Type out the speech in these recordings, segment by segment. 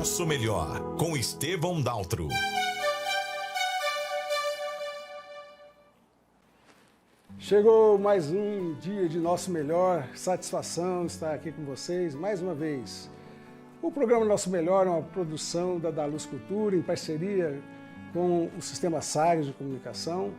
Nosso Melhor, com Estevão Daltro. Chegou mais um dia de Nosso Melhor, satisfação estar aqui com vocês mais uma vez. O programa Nosso Melhor é uma produção da Daluz Cultura em parceria com o Sistema Sagres de Comunicação,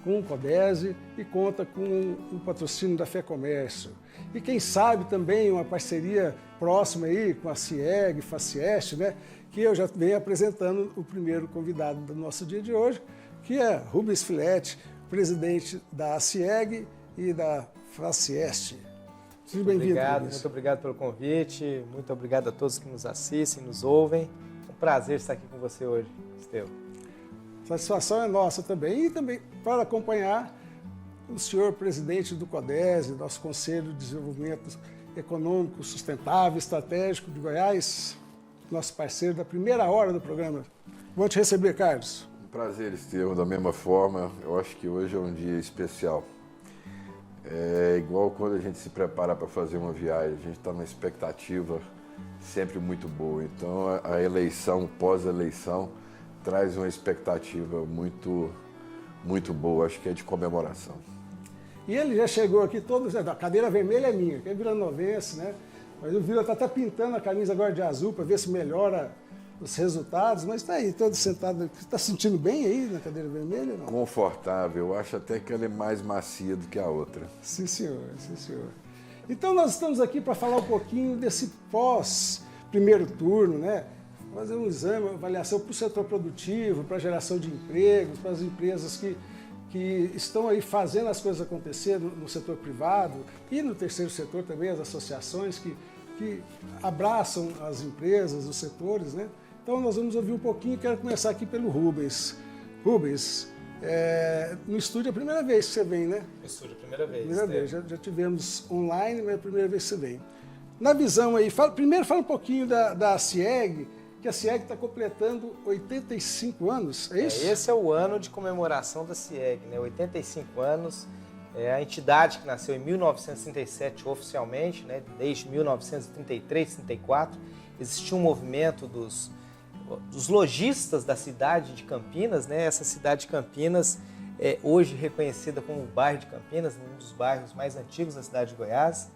com o CODESE e conta com o patrocínio da Fé Comércio. E quem sabe também uma parceria próxima aí com a CIEG, FACIEST, né? Que eu já venho apresentando o primeiro convidado do nosso dia de hoje, que é Rubens Filetti, presidente da CIEG e da FACIEST. Seja bem-vindo, Rubens. Muito obrigado pelo convite, muito obrigado a todos que nos assistem, nos ouvem. É um prazer estar aqui com você hoje, Estevão. Satisfação é nossa também. E também para acompanhar o senhor presidente do CODESE, nosso Conselho de Desenvolvimento Econômico Sustentável e Estratégico de Goiás, nosso parceiro da primeira hora do programa. Vou te receber, Carlos. Um prazer, Estevão, da mesma forma. Eu acho que hoje é um dia especial. É igual quando a gente se prepara para fazer uma viagem, a gente está numa expectativa sempre muito boa. Então, a eleição, pós-eleição, traz uma expectativa muito boa, acho que é de comemoração. E ele já chegou aqui todo, a cadeira vermelha é minha, que é vilanovense, né? Mas o Vila está até pintando a camisa agora de azul para ver se melhora os resultados, mas está aí, todo sentado. Você está se sentindo bem aí na cadeira vermelha? Não? Confortável, eu acho até que ela é mais macia do que a outra. Sim, senhor, sim, senhor. Então nós estamos aqui para falar um pouquinho desse pós-primeiro turno, né? Fazer um exame, uma avaliação para o setor produtivo, para a geração de empregos, para as empresas que estão aí fazendo as coisas acontecer no setor privado e no terceiro setor também, as associações que abraçam as empresas, os setores, né? Então nós vamos ouvir um pouquinho, quero começar aqui pelo Rubens. Rubens, no estúdio é a primeira vez que você vem, né? No estúdio, primeira vez. Primeira vez, já tivemos online, mas é a primeira vez que você vem. Na visão aí, primeiro fala um pouquinho da CIEG, que a CIEG está completando 85 anos, é isso? Esse é o ano de comemoração da CIEG, né? 85 anos. É a entidade que nasceu em 1937 oficialmente, né? Desde 1933, 34, existia um movimento dos lojistas da cidade de Campinas, né? Essa cidade de Campinas é hoje reconhecida como o bairro de Campinas, um dos bairros mais antigos da cidade de Goiás.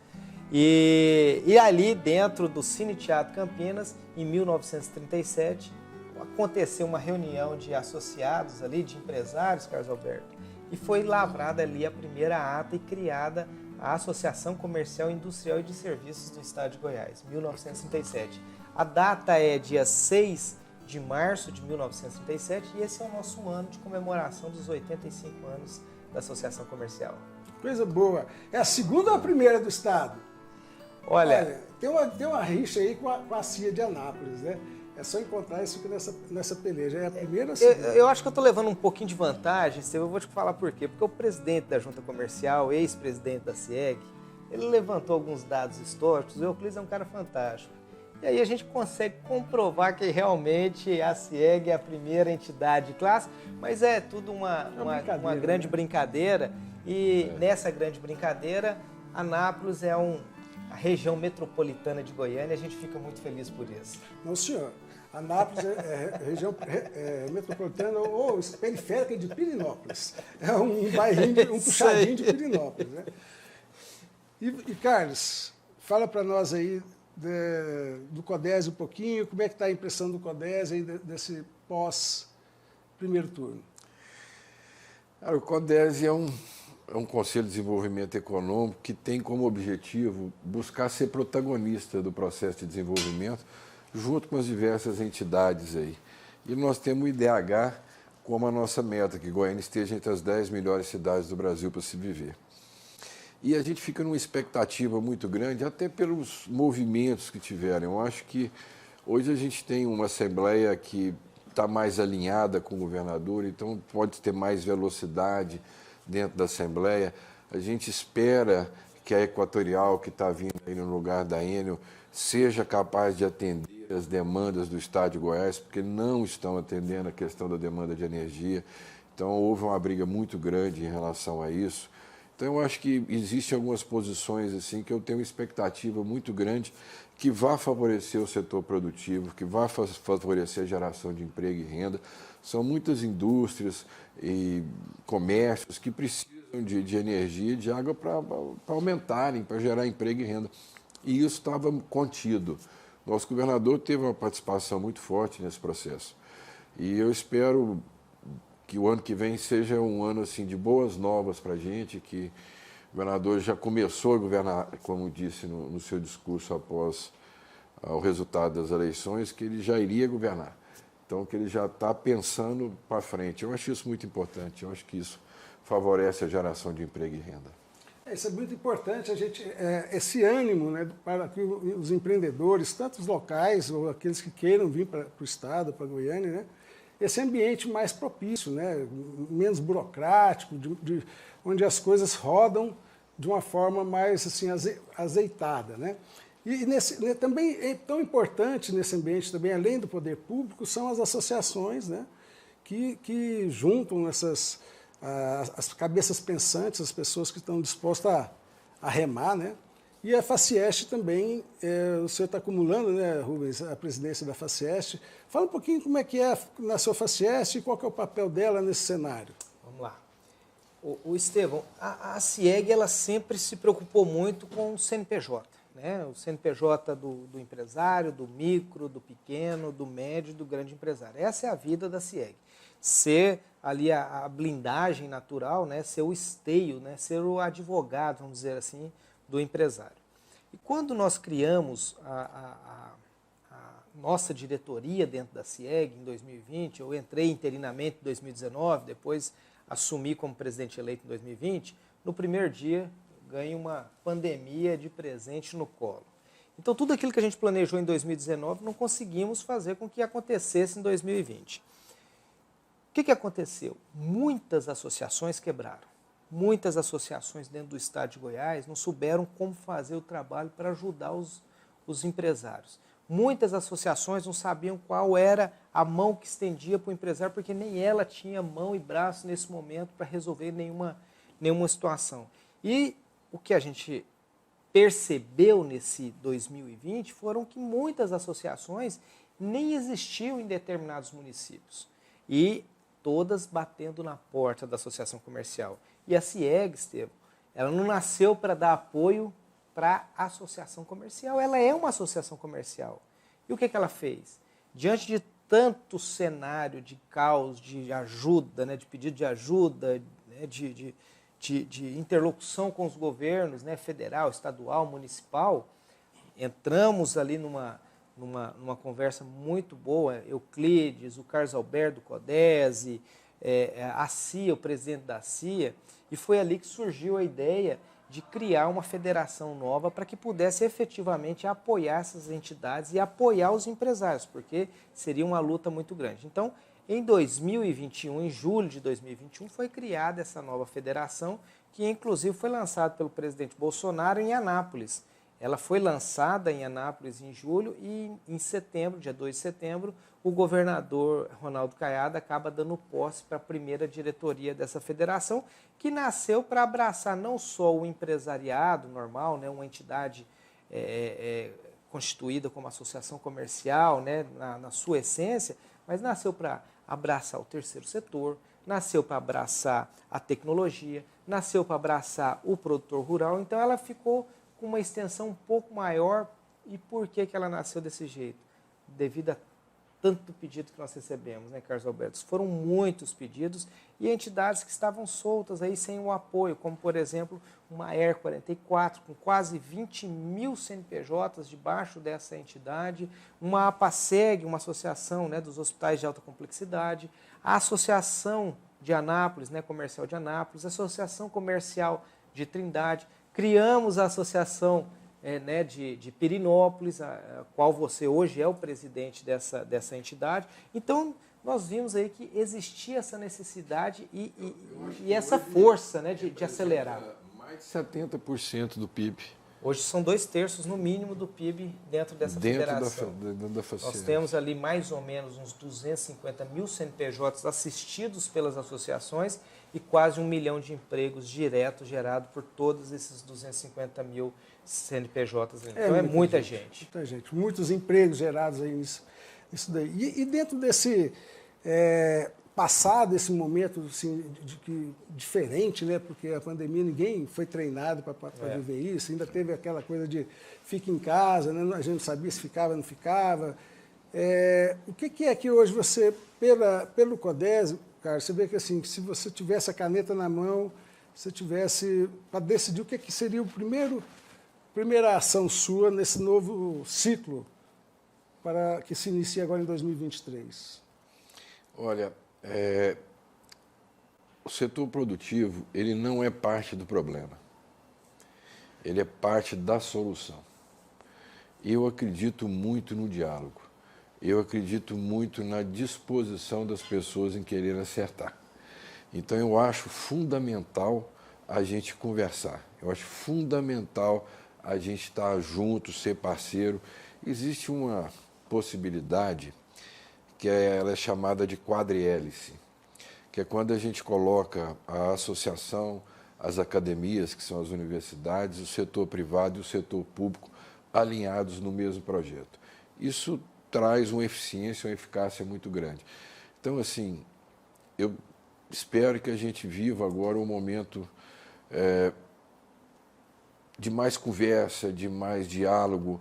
E ali dentro do Cine Teatro Campinas, em 1937, aconteceu uma reunião de associados ali, de empresários, Carlos Alberto, e foi lavrada ali a primeira ata e criada a Associação Comercial, Industrial e de Serviços do Estado de Goiás, 1937. A data é dia 6 de março de 1937 e esse é o nosso ano de comemoração dos 85 anos da Associação Comercial. Coisa boa. É a segunda ou a primeira do Estado? Olha, tem uma rixa aí com a CIA de Anápolis, né? É só encontrar isso aqui nessa peleja. É a primeira ou a segunda? Eu acho que eu estou levando um pouquinho de vantagem, Estevão, eu vou te falar por quê. Porque o presidente da Junta Comercial, ex-presidente da CIEG, ele levantou alguns dados históricos, o Euclides é um cara fantástico. E aí a gente consegue comprovar que realmente a CIEG é a primeira entidade de classe, mas é tudo uma grande brincadeira. E nessa grande brincadeira, Anápolis é a região metropolitana de Goiânia, e a gente fica muito feliz por isso. Não, senhor. Anápolis é região metropolitana ou periférica de Pirenópolis. É um bairrinho, um puxadinho de Pirenópolis, né? E Carlos, fala para nós aí do CODESE um pouquinho, como é que está a impressão do CODESE aí desse pós-primeiro turno? O CODESE é um Conselho de Desenvolvimento Econômico que tem como objetivo buscar ser protagonista do processo de desenvolvimento junto com as diversas entidades aí. E nós temos o IDH como a nossa meta, que Goiânia esteja entre as 10 melhores cidades do Brasil para se viver. E a gente fica numa expectativa muito grande, até pelos movimentos que tiveram. Eu acho que hoje a gente tem uma Assembleia que está mais alinhada com o governador, então pode ter mais velocidade dentro da Assembleia. A gente espera que a Equatorial, que está vindo aí no lugar da Enel, seja capaz de atender as demandas do Estado de Goiás, porque não estão atendendo a questão da demanda de energia. Então, houve uma briga muito grande em relação a isso. Então, eu acho que existem algumas posições assim que eu tenho uma expectativa muito grande que vá favorecer o setor produtivo, que vá favorecer a geração de emprego e renda. São muitas indústrias e comércios que precisam de energia e de água para aumentarem, para gerar emprego e renda. E isso estava contido. Nosso governador teve uma participação muito forte nesse processo. E eu espero que o ano que vem seja um ano assim, de boas novas para a gente, que o governador já começou a governar, como disse no seu discurso após o resultado das eleições, que ele já iria governar. Então, que ele já está pensando para frente. Eu acho isso muito importante, eu acho que isso favorece a geração de emprego e renda. Isso é muito importante, esse ânimo, né, para que os empreendedores, tanto os locais ou aqueles que queiram vir para o Estado, para Goiânia, né, esse ambiente mais propício, né, menos burocrático, onde as coisas rodam de uma forma mais assim, azeitada. Né? E também é tão importante nesse ambiente, também, além do poder público, são as associações, né, que juntam as cabeças pensantes, as pessoas que estão dispostas a remar, né? E a Facieste também, o senhor está acumulando, né, Rubens, a presidência da Facieste. Fala um pouquinho como é que nasceu a Facieste e qual que é o papel dela nesse cenário. Vamos lá. O Estevão, a CIEG ela sempre se preocupou muito com o CNPJ, né? O CNPJ do empresário, do micro, do pequeno, do médio e do grande empresário. Essa é a vida da CIEG. Ser ali a blindagem natural, né? Ser o esteio, né? Ser o advogado, vamos dizer assim, do empresário. E quando nós criamos a nossa diretoria dentro da CIEG em 2020, eu entrei interinamente em 2019, depois assumi como presidente eleito em 2020, no primeiro dia ganhei uma pandemia de presente no colo. Então tudo aquilo que a gente planejou em 2019 não conseguimos fazer com que acontecesse em 2020. O que aconteceu? Muitas associações quebraram. Muitas associações dentro do estado de Goiás não souberam como fazer o trabalho para ajudar os empresários. Muitas associações não sabiam qual era a mão que estendia para o empresário, porque nem ela tinha mão e braço nesse momento para resolver nenhuma situação. E o que a gente percebeu nesse 2020 foram que muitas associações nem existiam em determinados municípios. E todas batendo na porta da associação comercial. E a CIEG, Estevão, ela não nasceu para dar apoio para a associação comercial, ela é uma associação comercial. E o que ela fez? Diante de tanto cenário de caos, de ajuda, né, de pedido de ajuda, né, de interlocução com os governos, né, federal, estadual, municipal, entramos ali numa conversa muito boa, Euclides, o Carlos Alberto Codese, a CIA, o presidente da CIA, e foi ali que surgiu a ideia de criar uma federação nova para que pudesse efetivamente apoiar essas entidades e apoiar os empresários, porque seria uma luta muito grande. Então, em 2021, em julho de 2021, foi criada essa nova federação, que inclusive foi lançada pelo presidente Bolsonaro em Anápolis. Ela foi lançada em Anápolis em julho e em setembro, dia 2 de setembro, o governador Ronaldo Caiado acaba dando posse para a primeira diretoria dessa federação, que nasceu para abraçar não só o empresariado normal, né, uma entidade constituída como associação comercial, né, na sua essência, mas nasceu para abraçar o terceiro setor, nasceu para abraçar a tecnologia, nasceu para abraçar o produtor rural, então ela ficou com uma extensão um pouco maior. E por que ela nasceu desse jeito? Devido a tanto pedido que nós recebemos, né, Carlos Alberto? Foram muitos pedidos e entidades que estavam soltas aí sem o apoio, como, por exemplo, uma ER 44, com quase 20 mil CNPJs debaixo dessa entidade, uma APASEG, uma associação, né, dos hospitais de alta complexidade, a Associação de Anápolis, né, Comercial de Anápolis, a Associação Comercial de Trindade. Criamos a associação né, de Pirinópolis, a qual você hoje é o presidente dessa entidade. Então, nós vimos aí que existia essa necessidade e essa força, né, de acelerar. Mais de 70% do PIB. Hoje são 2/3 no mínimo do PIB dentro dessa federação. Nós temos ali mais ou menos uns 250 mil CNPJs assistidos pelas associações e quase 1 milhão de empregos diretos gerados por todos esses 250 mil CNPJs. Então é muita gente. Muita gente. Muitos empregos gerados aí nisso daí. E dentro desse passado, esse momento assim, diferente, né? Porque a pandemia, ninguém foi treinado para viver isso. Ainda teve aquela coisa de fica em casa, né? A gente não sabia se ficava ou não ficava. O que é que hoje você, pelo CODES, cara, você vê que assim, se você tivesse a caneta na mão, se tivesse para decidir o que seria o primeira ação sua nesse novo ciclo para que se inicie agora em 2023? Olha, o setor produtivo, ele não é parte do problema. Ele é parte da solução. Eu acredito muito no diálogo. Eu acredito muito na disposição das pessoas em querer acertar. Então, eu acho fundamental a gente conversar. Eu acho fundamental a gente estar junto, ser parceiro. Existe uma possibilidade que ela é chamada de quadrihélice, que é quando a gente coloca a associação, as academias, que são as universidades, o setor privado e o setor público alinhados no mesmo projeto. Isso traz uma eficiência, uma eficácia muito grande. Então, assim, eu espero que a gente viva agora um momento de mais conversa, de mais diálogo,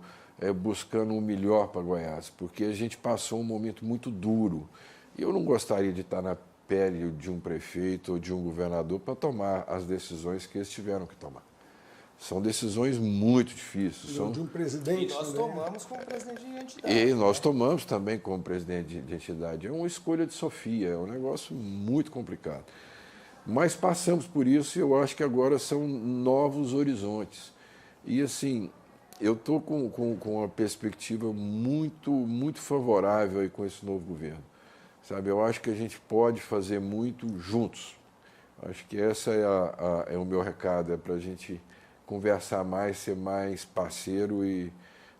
buscando o melhor para Goiás, porque a gente passou um momento muito duro. E eu não gostaria de estar na pele de um prefeito ou de um governador para tomar as decisões que eles tiveram que tomar. São decisões muito difíceis. De um presidente. E nós tomamos como presidente de entidade. E nós tomamos também como presidente de entidade. É uma escolha de Sofia, é um negócio muito complicado. Mas passamos por isso e eu acho que agora são novos horizontes. E assim, eu estou com uma perspectiva muito favorável aí com esse novo governo. Sabe, eu acho que a gente pode fazer muito juntos. Acho que essa é o meu recado, é para a gente conversar mais, ser mais parceiro e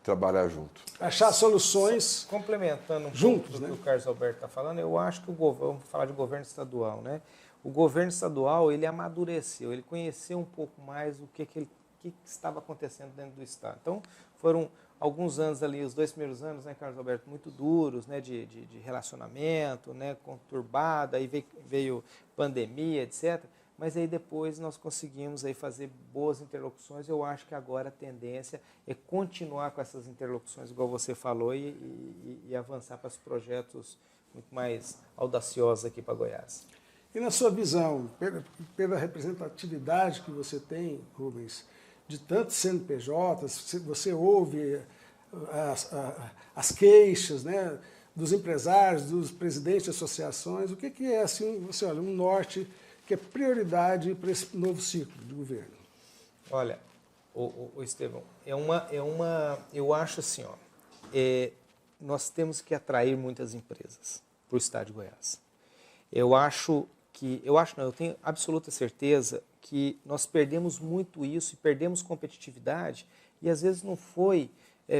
trabalhar junto. Achar soluções complementando juntos, pouco do né? que o Carlos Alberto está falando, eu acho que vamos falar de governo estadual, né? O governo estadual, ele amadureceu, ele conheceu um pouco mais o que estava acontecendo dentro do estado. Então, foram alguns anos ali, os 2 primeiros anos, né, Carlos Alberto, muito duros, né, de relacionamento, né, conturbado, aí veio pandemia, etc. Mas aí depois nós conseguimos aí fazer boas interlocuções. Eu acho que agora a tendência é continuar com essas interlocuções, igual você falou, e avançar para os projetos muito mais audaciosos aqui para Goiás. E na sua visão, pela representatividade que você tem, Rubens, de tantos CNPJs, você ouve as queixas, né, dos empresários, dos presidentes de associações, o que é assim, você olha, um norte que é prioridade para esse novo ciclo de governo? Olha, o Estevão, eu acho assim, nós temos que atrair muitas empresas para o estado de Goiás. Eu tenho absoluta certeza que nós perdemos muito isso e perdemos competitividade e às vezes não foi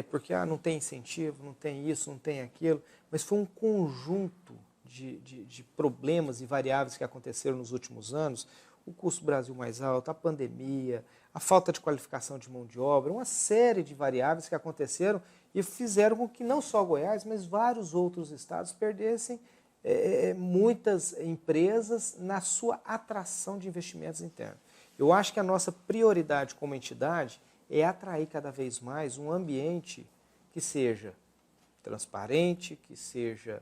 porque não tem incentivo, não tem isso, não tem aquilo, mas foi um conjunto de problemas e variáveis que aconteceram nos últimos anos, o custo Brasil mais alto, a pandemia, a falta de qualificação de mão de obra, uma série de variáveis que aconteceram e fizeram com que não só Goiás, mas vários outros estados perdessem muitas empresas na sua atração de investimentos internos. Eu acho que a nossa prioridade como entidade é atrair cada vez mais um ambiente que seja transparente, que seja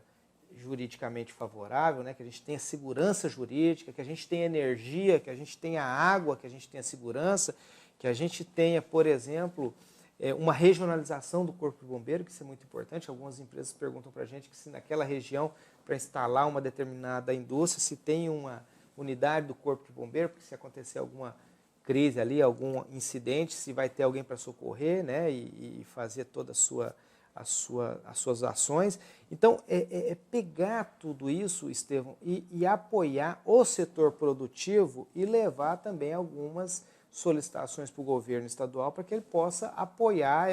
juridicamente favorável, né? Que a gente tenha segurança jurídica, que a gente tenha energia, que a gente tenha água, que a gente tenha segurança, que a gente tenha, por exemplo, uma regionalização do Corpo de Bombeiro, que isso é muito importante. Algumas empresas perguntam para a gente que se naquela região, para instalar uma determinada indústria, se tem uma unidade do Corpo de Bombeiro, porque se acontecer alguma crise ali, algum incidente, se vai ter alguém para socorrer, né, e fazer toda as suas ações. Então, pegar tudo isso, Estevão, e apoiar o setor produtivo e levar também algumas solicitações para o governo estadual para que ele possa apoiar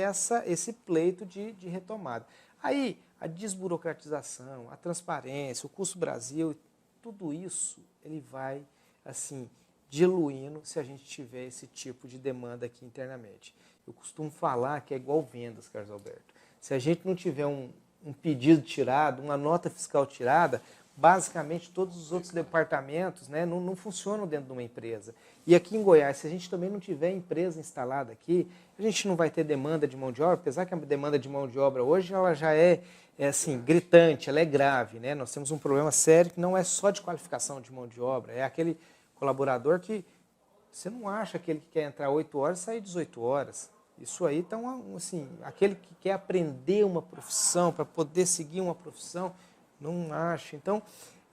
esse pleito de retomada. Aí, a desburocratização, a transparência, o custo Brasil, tudo isso, ele vai assim, diluindo se a gente tiver esse tipo de demanda aqui internamente. Eu costumo falar que é igual vendas, Carlos Alberto. Se a gente não tiver um pedido tirado, uma nota fiscal tirada, basicamente todos os outros departamentos, né, não funcionam dentro de uma empresa. E aqui em Goiás, se a gente também não tiver empresa instalada aqui, a gente não vai ter demanda de mão de obra, apesar que a demanda de mão de obra hoje ela já é assim, gritante, ela é grave. Né? Nós temos um problema sério que não é só de qualificação de mão de obra, é aquele colaborador que você não acha aquele que quer entrar 8 horas e sair 18 horas. Isso aí está, assim, aquele que quer aprender uma profissão, para poder seguir uma profissão, não acha. Então,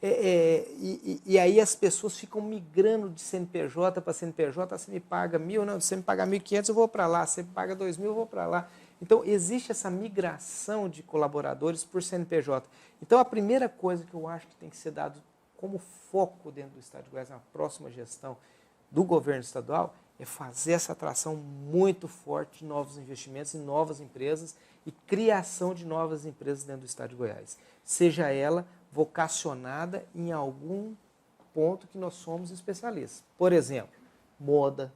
e aí as pessoas ficam migrando de CNPJ para CNPJ, você me paga 1.000, não, se você me pagar 1.500 eu vou para lá, se você me paga 2.000 eu vou para lá. Então, existe essa migração de colaboradores por CNPJ. Então, a primeira coisa que eu acho que tem que ser dado como foco dentro do Estado de Goiás, na próxima gestão do governo estadual, é fazer essa atração muito forte de novos investimentos em novas empresas e criação de novas empresas dentro do Estado de Goiás. Seja ela vocacionada em algum ponto que nós somos especialistas. Por exemplo, moda.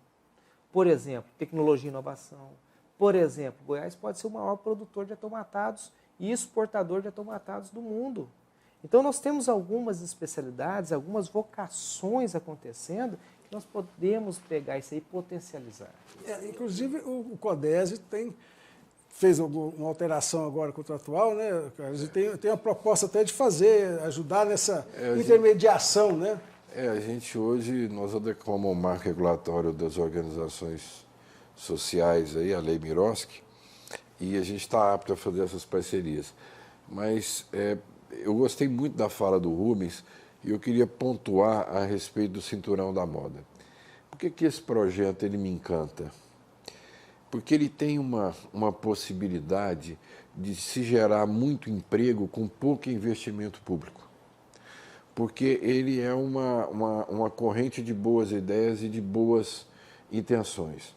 Por exemplo, tecnologia e inovação. Por exemplo, Goiás pode ser o maior produtor de atomatados e exportador de atomatados do mundo. Então, nós temos algumas especialidades, algumas vocações acontecendo, que nós podemos pegar isso aí e potencializar. Inclusive, o CODESE fez uma alteração agora contratual, né, Carlos? E tem uma proposta até de ajudar nessa intermediação, né? A gente hoje, nós adequamos ao marco regulatório das organizações sociais, aí, a Lei Miroski, e a gente está apto a fazer essas parcerias. Mas eu gostei muito da fala do Rubens e eu queria pontuar a respeito do Cinturão da Moda. Por que esse projeto ele me encanta? Porque ele tem uma possibilidade de se gerar muito emprego com pouco investimento público. Porque ele é uma corrente de boas ideias e de boas intenções.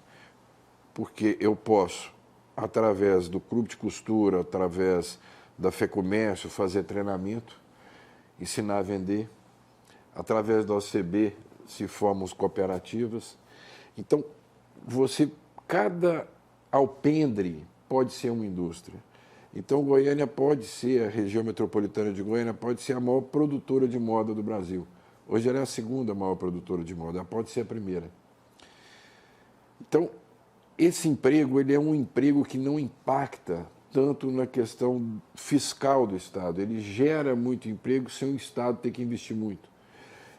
Porque eu posso, através do clube de costura, através da FEComércio, fazer treinamento, ensinar a vender, através da OCB, se formos cooperativas. Então, cada alpendre pode ser uma indústria. Então, Goiânia pode ser, a região metropolitana de Goiânia pode ser a maior produtora de moda do Brasil. Hoje ela é a segunda maior produtora de moda, ela pode ser a primeira. Então, esse emprego ele é um emprego que não impacta tanto na questão fiscal do Estado. Ele gera muito emprego sem o Estado ter que investir muito.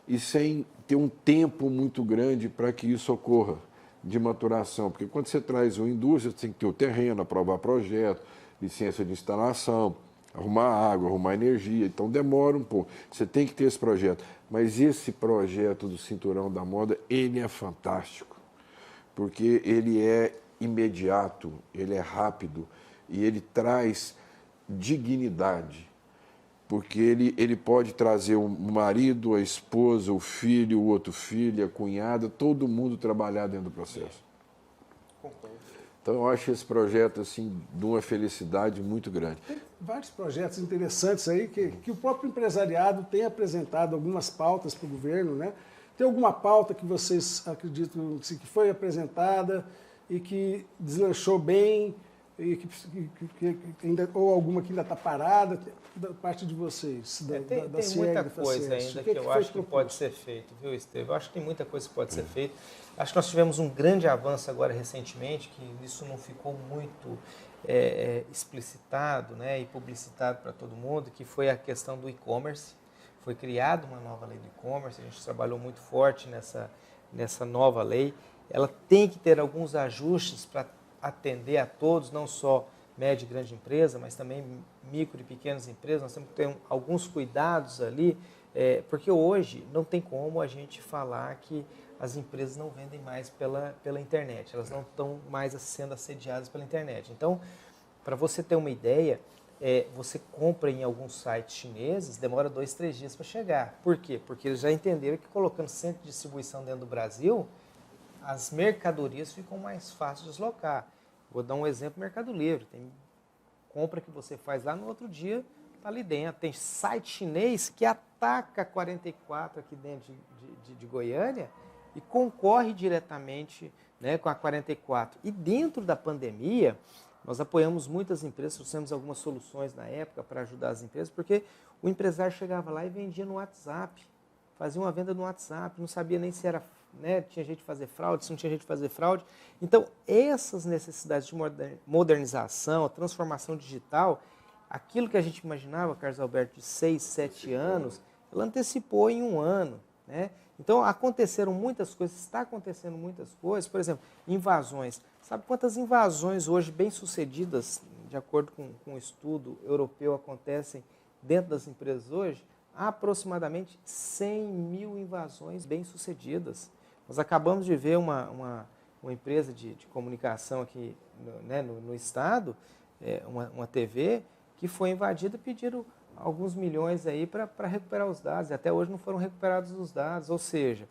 E sem ter um tempo muito grande para que isso ocorra, de maturação. Porque quando você traz uma indústria, você tem que ter o terreno, aprovar projeto, licença de instalação, arrumar água, arrumar energia. Então demora um pouco. Você tem que ter esse projeto. Mas esse projeto do Cinturão da Moda, ele é fantástico. Porque ele é imediato, ele é rápido e ele traz dignidade. Porque ele pode trazer o marido, a esposa, o filho, o outro filho, a cunhada, todo mundo trabalhar dentro do processo. Concordo. Então, eu acho esse projeto assim, de uma felicidade muito grande. Tem vários projetos interessantes aí que o próprio empresariado tem apresentado algumas pautas para o governo, né? Tem alguma pauta que vocês acreditam que foi apresentada e que deslanchou bem, e que ainda, ou alguma que ainda está parada, da parte de vocês? Tem muita coisa ainda que eu acho que pode ser feito, viu, Esteve? Eu acho que tem muita coisa que pode ser feita. Acho que nós tivemos um grande avanço agora recentemente, que isso não ficou muito explicitado, né, e publicitado para todo mundo, que foi a questão do e-commerce. Foi criada uma nova lei do e-commerce, a gente trabalhou muito forte nessa nova lei. Ela tem que ter alguns ajustes para atender a todos, não só média e grande empresa, mas também micro e pequenas empresas. Nós temos que ter alguns cuidados ali, porque hoje não tem como a gente falar que as empresas não vendem mais pela internet, elas não estão mais sendo assediadas pela internet. Então, para você ter uma ideia, você compra em alguns sites chineses, demora 2, 3 dias para chegar. Por quê? Porque eles já entenderam que colocando centro de distribuição dentro do Brasil, as mercadorias ficam mais fáceis de deslocar. Vou dar um exemplo: Mercado Livre. Tem compra que você faz lá, no outro dia está ali dentro. Tem site chinês que ataca a 44 aqui dentro de Goiânia e concorre diretamente, né, com a 44. E dentro da pandemia, nós apoiamos muitas empresas, trouxemos algumas soluções na época para ajudar as empresas, porque o empresário chegava lá e vendia no WhatsApp, fazia uma venda no WhatsApp, não sabia nem se era, né, tinha jeito de fazer fraude, se não tinha jeito de fazer fraude. Então, essas necessidades de modernização, transformação digital, aquilo que a gente imaginava, Carlos Alberto, de 6, 7 anos, ela antecipou em 1 ano, né? Então, aconteceram muitas coisas, está acontecendo muitas coisas, por exemplo, invasões. Sabe quantas invasões hoje bem-sucedidas, de acordo com um estudo europeu, acontecem dentro das empresas hoje? Aproximadamente 100 mil invasões bem-sucedidas. Nós acabamos de ver uma empresa de comunicação aqui, né, no estado, uma TV, que foi invadida e pediram alguns milhões aí para recuperar os dados. E até hoje não foram recuperados os dados. Ou seja,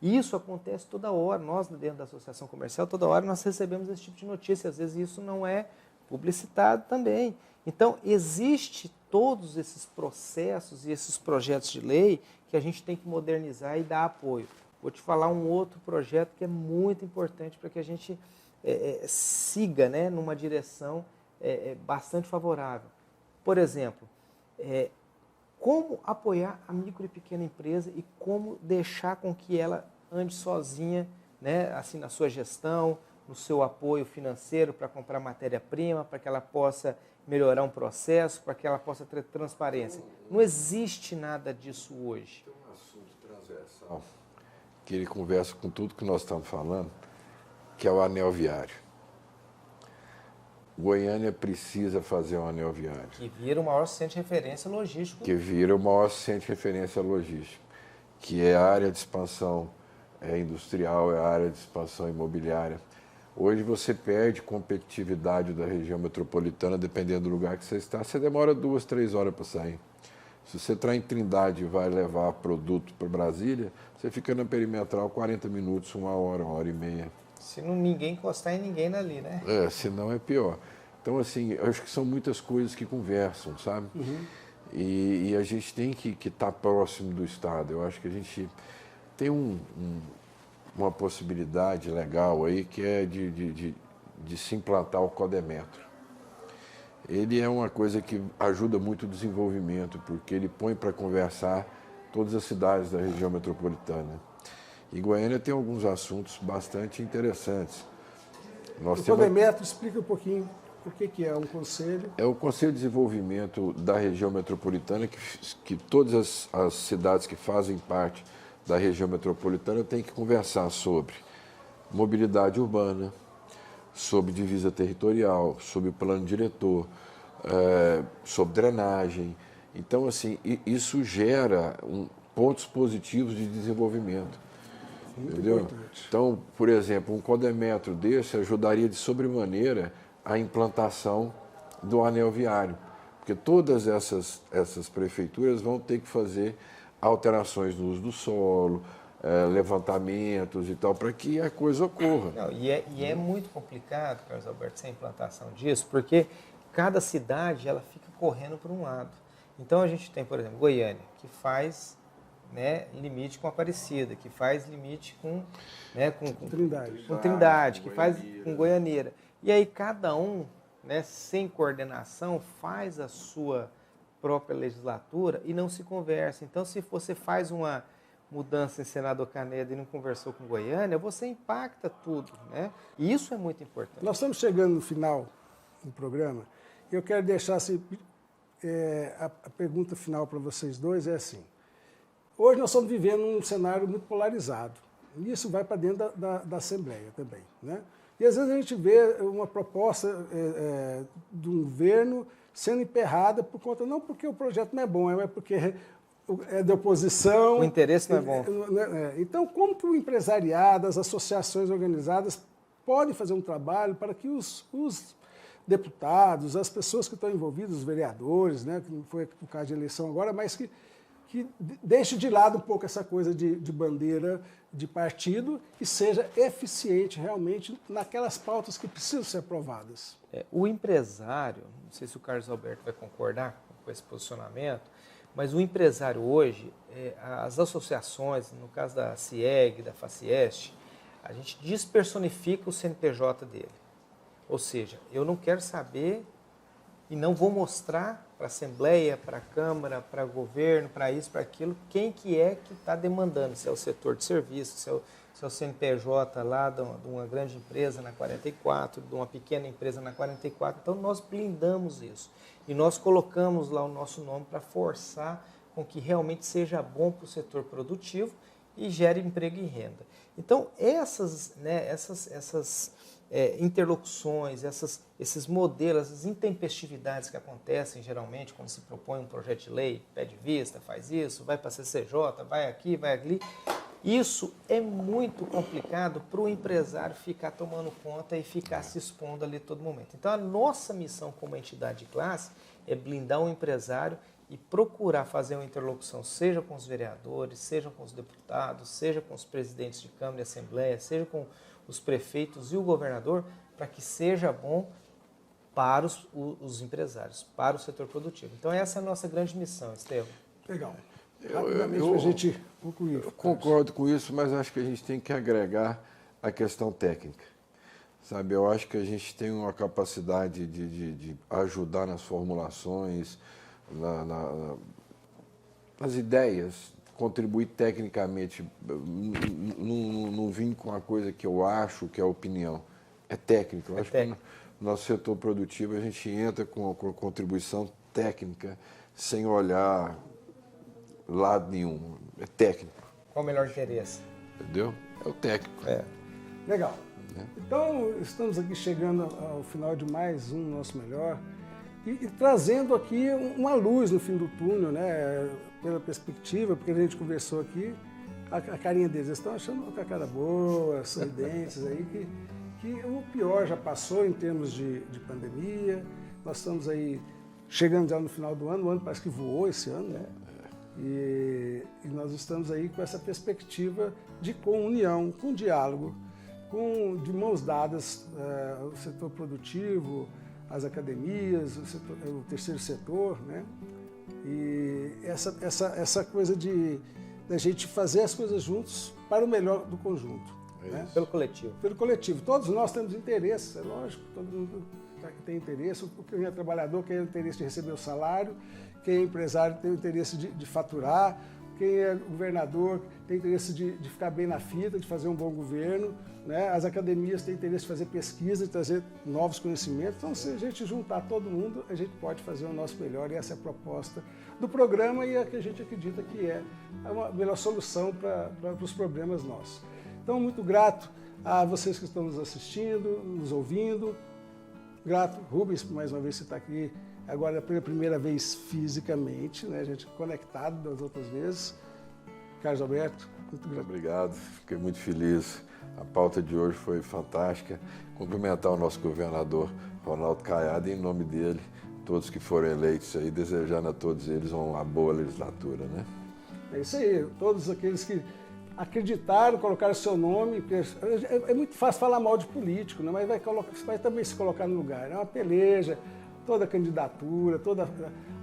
isso acontece toda hora. Nós, dentro da Associação Comercial, toda hora nós recebemos esse tipo de notícia. Às vezes isso não é publicitado também. Então, existe todos esses processos e esses projetos de lei que a gente tem que modernizar e dar apoio. Vou te falar um outro projeto que é muito importante para que a gente siga, né, numa direção bastante favorável. Por exemplo, como apoiar a micro e pequena empresa e como deixar com que ela ande sozinha, né, assim, na sua gestão, no seu apoio financeiro para comprar matéria-prima, para que ela possa melhorar um processo, para que ela possa ter transparência. Não existe nada disso hoje. Tem um assunto transversal que ele conversa com tudo que nós estamos falando, que é o anel viário. Goiânia precisa fazer um anel viário. Que vira o maior centro de referência logístico. Que vira o maior centro de referência logístico, que é a área de expansão industrial, é a área de expansão imobiliária. Hoje você perde competitividade da região metropolitana, dependendo do lugar que você está. Você demora 2, 3 horas para sair. Se você entrar em Trindade e vai levar produto para Brasília, você fica na perimetral 40 minutos, 1 hora, 1h30. Se não ninguém encostar em ninguém ali, né? Senão é pior. Então, assim, eu acho que são muitas coisas que conversam, sabe? Uhum. E a gente tem que estar próximo do Estado. Eu acho que a gente tem uma possibilidade legal aí, que é de se implantar o Codemtro. Ele é uma coisa que ajuda muito o desenvolvimento, porque ele põe para conversar todas as cidades da região metropolitana. E Goiânia tem alguns assuntos bastante interessantes. O Codemtro, explica um pouquinho o que é um conselho. É o Conselho de Desenvolvimento da região metropolitana, que todas as cidades que fazem parte da região metropolitana têm que conversar sobre mobilidade urbana, sobre divisa territorial, sobre plano diretor, sobre drenagem. Então, assim, isso gera pontos positivos de desenvolvimento. Muito entendeu? Importante. Então, por exemplo, um Codemtro desse ajudaria de sobremaneira a implantação do anel viário, porque todas essas prefeituras vão ter que fazer alterações no uso do solo, levantamentos e tal, para que a coisa ocorra. Não, e é muito complicado, Carlos Alberto, essa implantação disso, porque cada cidade ela fica correndo por um lado. Então a gente tem, por exemplo, Goiânia, que faz, né, limite com Aparecida, que faz limite com Trindade, que faz com Goianeira. E aí cada um, né, sem coordenação, faz a sua própria legislatura e não se conversa. Então, se você faz uma mudança em Senador Canedo e não conversou com Goiânia, você impacta tudo, né? E isso é muito importante. Nós estamos chegando no final do programa e eu quero deixar assim, a pergunta final para vocês dois é assim. Hoje nós estamos vivendo um cenário muito polarizado. E isso vai para dentro da Assembleia também, né? E às vezes a gente vê uma proposta do governo sendo emperrada por conta, não porque o projeto não é bom, é porque é de oposição. O interesse não é bom. Então, como que o empresariado, as associações organizadas podem fazer um trabalho para que os deputados, as pessoas que estão envolvidas, os vereadores, né, que não foi o caso de eleição agora, mas que deixe de lado um pouco essa coisa de bandeira de partido e seja eficiente realmente naquelas pautas que precisam ser aprovadas. O empresário, não sei se o Carlos Alberto vai concordar com esse posicionamento, mas o empresário hoje, as associações, no caso da CIEG, da Facieste, a gente despersonifica o CNPJ dele. Ou seja, eu não quero saber e não vou mostrar para a Assembleia, para a Câmara, para o governo, para isso, para aquilo, quem que é que está demandando, se é o setor de serviço, se é o CNPJ lá de uma grande empresa na 44, de uma pequena empresa na 44. Então, nós blindamos isso. E nós colocamos lá o nosso nome para forçar com que realmente seja bom para o setor produtivo e gere emprego e renda. Então, essas interlocuções, esses modelos, essas intempestividades que acontecem geralmente quando se propõe um projeto de lei, pede vista, faz isso, vai para a CCJ, vai aqui, vai ali. Isso é muito complicado para o empresário ficar tomando conta e ficar se expondo ali todo momento. Então, a nossa missão como entidade de classe é blindar o empresário e procurar fazer uma interlocução, seja com os vereadores, seja com os deputados, seja com os presidentes de Câmara e Assembleia, seja com os prefeitos e o governador, para que seja bom para os empresários, para o setor produtivo. Então, essa é a nossa grande missão, Estevão. Legal. Rapidamente, para a gente concluir. Eu concordo com isso, mas acho que a gente tem que agregar a questão técnica. Sabe, eu acho que a gente tem uma capacidade de ajudar nas formulações, nas ideias, contribuir tecnicamente. Não vim com a coisa que eu acho que é opinião. É técnico. Eu acho que no nosso setor produtivo a gente entra com contribuição técnica, sem olhar lado nenhum. É técnico. Qual o melhor interesse? Entendeu? É o técnico. Legal. Então, estamos aqui chegando ao final de mais um Nosso Melhor e trazendo aqui uma luz no fim do túnel, né? Pela perspectiva, porque a gente conversou aqui, a carinha deles, eles estão achando com a cara boa, sorridentes aí, que o pior já passou em termos de pandemia. Nós estamos aí chegando já no final do ano, o ano parece que voou esse ano, né? E nós estamos aí com essa perspectiva de comunhão, com diálogo, de mãos dadas, o setor produtivo, as academias, o terceiro setor, né? E essa coisa da gente fazer as coisas juntos para o melhor do conjunto. Né? Pelo coletivo. Pelo coletivo. Todos nós temos interesse, é lógico, todo mundo tem interesse. Quem é trabalhador tem o interesse de receber o salário, quem é empresário tem o interesse de faturar, quem é governador tem interesse de ficar bem na fita, de fazer um bom governo, né? As academias têm interesse de fazer pesquisa, de trazer novos conhecimentos. Então, se a gente juntar todo mundo, a gente pode fazer o nosso melhor, e essa é a proposta do programa e é a que a gente acredita que é a melhor solução para os problemas nossos. Então, muito grato a vocês que estão nos assistindo, nos ouvindo. Grato, Rubens, por mais uma vez você está aqui agora pela primeira vez fisicamente, né? A gente conectado das outras vezes. Carlos Alberto, muito grato. Obrigado, fiquei muito feliz. A pauta de hoje foi fantástica. Cumprimentar o nosso governador Ronaldo Caiado, em nome dele, todos que foram eleitos aí, desejando a todos eles uma boa legislatura, né? É isso aí, todos aqueles que acreditaram, colocaram seu nome, porque é muito fácil falar mal de político, né? Mas vai também se colocar no lugar. É uma peleja, toda a candidatura, toda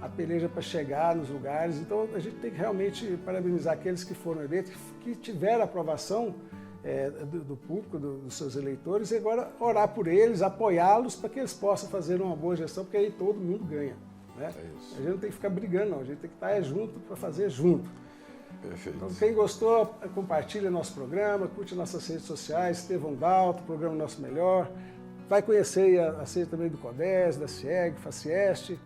a peleja para chegar nos lugares. Então, a gente tem que realmente parabenizar aqueles que foram eleitos, que tiveram aprovação do público, dos seus eleitores, e agora orar por eles, apoiá-los para que eles possam fazer uma boa gestão, porque aí todo mundo ganha. Né? A gente não tem que ficar brigando, não. A gente tem que estar junto para fazer junto. Perfeito. Então, quem gostou, compartilha nosso programa, curte nossas redes sociais, Estevão Daltro, programa Nosso Melhor. Vai conhecer a sede também do CODES, da CIEG, Facieste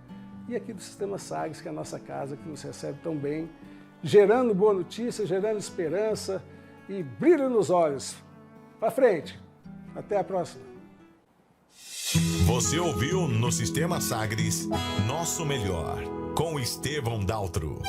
e aqui do Sistema SAGS, que é a nossa casa, que nos recebe tão bem, gerando boa notícia, gerando esperança e brilho nos olhos. Para frente. Até a próxima. Você ouviu no Sistema Sagres Nosso Melhor, com Estevão Daltro.